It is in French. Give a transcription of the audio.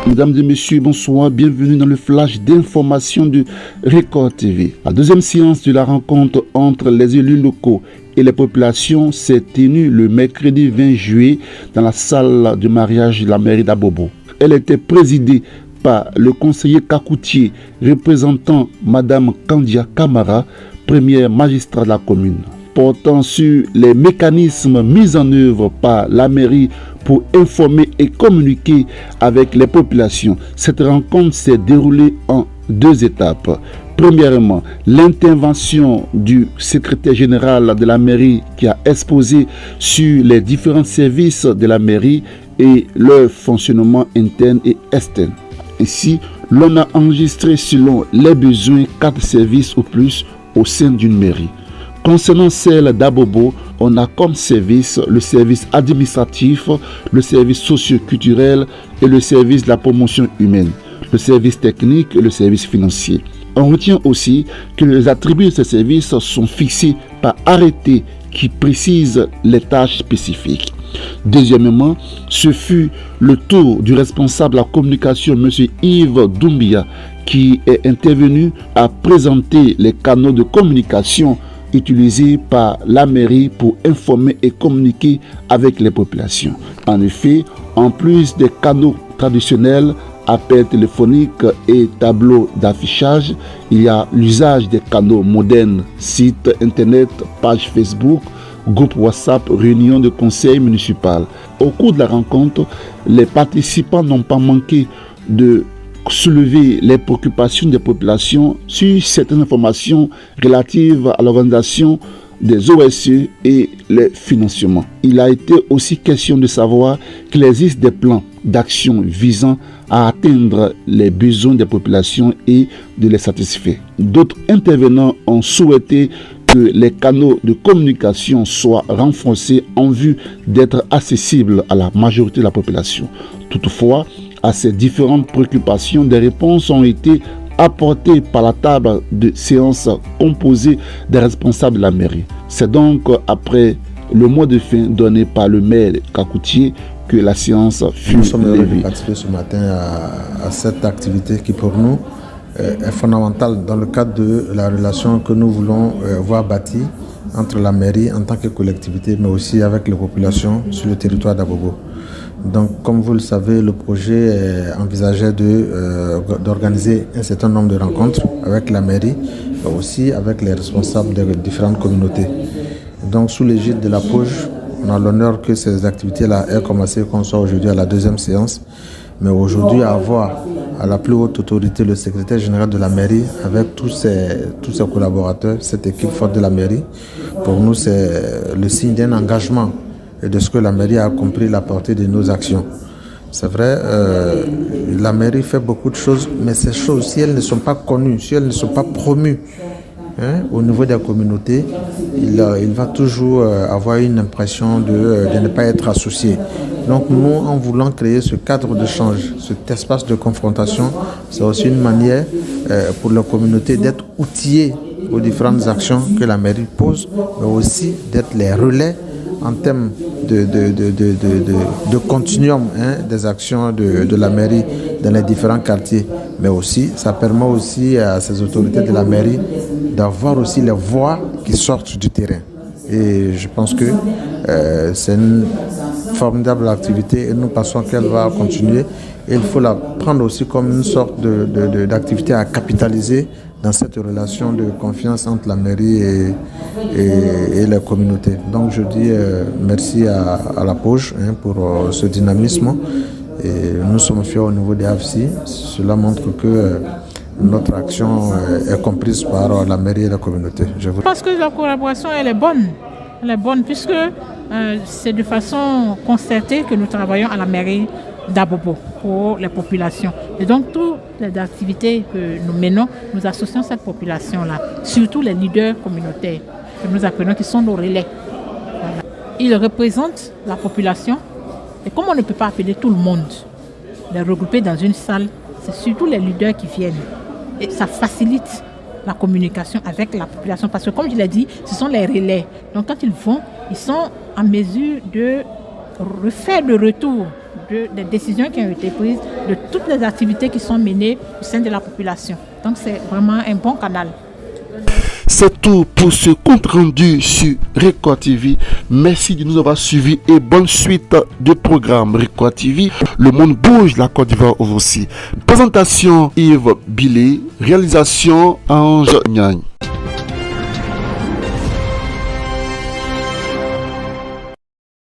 Mesdames et messieurs, bonsoir, bienvenue dans le flash d'information de Record TV. La deuxième séance de la rencontre entre les élus locaux et les populations s'est tenue le mercredi 20 juillet dans la salle de mariage de la mairie d'Abobo. Elle était présidée par le conseiller Kakoutié, représentant Madame Kandia Kamara, première magistrat de la commune. Portant sur les mécanismes mis en œuvre par la mairie pour informer et communiquer avec les populations. Cette rencontre s'est déroulée en deux étapes. Premièrement, l'intervention du secrétaire général de la mairie qui a exposé sur les différents services de la mairie et leur fonctionnement interne et externe. Ici, l'on a enregistré selon les besoins 4 services ou plus au sein d'une mairie. Concernant celle d'Abobo, on a comme service le service administratif, le service socio-culturel et le service de la promotion humaine, le service technique et le service financier. On retient aussi que les attributs de ces services sont fixés par arrêté qui précise les tâches spécifiques. Deuxièmement, ce fut le tour du responsable de la communication, M. Yves Doumbia, qui est intervenu à présenter les canaux de communication utilisés par la mairie pour informer et communiquer avec les populations. En effet, en plus des canaux traditionnels, appels téléphoniques et tableaux d'affichage, il y a l'usage des canaux modernes, sites internet, pages Facebook, groupe WhatsApp, réunions de conseil municipal. Au cours de la rencontre, les participants n'ont pas manqué de soulever les préoccupations des populations sur certaines informations relatives à l'organisation des OSE et les financements. Il a été aussi question de savoir qu'il existe des plans d'action visant à atteindre les besoins des populations et de les satisfaire. D'autres intervenants ont souhaité que les canaux de communication soient renforcés en vue d'être accessibles à la majorité de la population. Toutefois, à ces différentes préoccupations, des réponses ont été apportées par la table de séance composée des responsables de la mairie. C'est donc après le mot de fin donné par le maire Kakoutié que la séance fut levée. Nous sommes heureux de participer ce matin à cette activité qui pour nous est fondamentale dans le cadre de la relation que nous voulons voir bâtie entre la mairie en tant que collectivité, mais aussi avec les populations sur le territoire d'Abobo. Donc, comme vous le savez, le projet envisageait d'organiser un certain nombre de rencontres avec la mairie, mais aussi avec les responsables des différentes communautés. Donc, sous l'égide de la POJ, on a l'honneur que ces activités-là aient commencé, qu'on soit aujourd'hui à la deuxième séance. Mais aujourd'hui, avoir à la plus haute autorité le secrétaire général de la mairie avec tous ses collaborateurs, cette équipe forte de la mairie, pour nous, c'est le signe d'un engagement et de ce que la mairie a compris la portée de nos actions. C'est vrai, la mairie fait beaucoup de choses, mais ces choses, si elles ne sont pas connues, si elles ne sont pas promues au niveau des communautés, il va toujours avoir une impression de ne pas être associé. Donc nous, en voulant créer ce cadre d'échange, cet espace de confrontation, c'est aussi une manière pour la communauté d'être outillée aux différentes actions que la mairie pose, mais aussi d'être les relais en termes de continuum des actions de la mairie dans les différents quartiers. Mais aussi, ça permet aussi à ces autorités de la mairie d'avoir aussi les voix qui sortent du terrain. Et je pense que c'est une formidable activité et nous pensons qu'elle va continuer. Et il faut la prendre aussi comme une sorte d'activité à capitaliser dans cette relation de confiance entre la mairie et la communauté. Donc je dis merci à la POJ pour ce dynamisme. Et nous sommes fiers au niveau des AFSI. Cela montre que notre action est comprise par la mairie et la communauté. Je pense que la collaboration elle est bonne. Elle est bonne puisque c'est de façon concertée que nous travaillons à la mairie d'Abobo pour les populations. Et donc, toutes les activités que nous menons, nous associons cette population-là, surtout les leaders communautaires que nous appelons qui sont nos relais. Voilà. Ils représentent la population et comme on ne peut pas appeler tout le monde, les regrouper dans une salle, c'est surtout les leaders qui viennent. Et ça facilite la communication avec la population parce que, comme je l'ai dit, ce sont les relais. Donc, quand ils vont, ils sont en mesure de refaire le retour des décisions qui ont été prises, de toutes les activités qui sont menées au sein de la population. Donc c'est vraiment un bon canal. C'est tout pour ce compte rendu sur Record TV. Merci de nous avoir suivis et bonne suite de programme Record TV. Le monde bouge, la Côte d'Ivoire aussi. Présentation Yves Billet, réalisation Ange Niagne.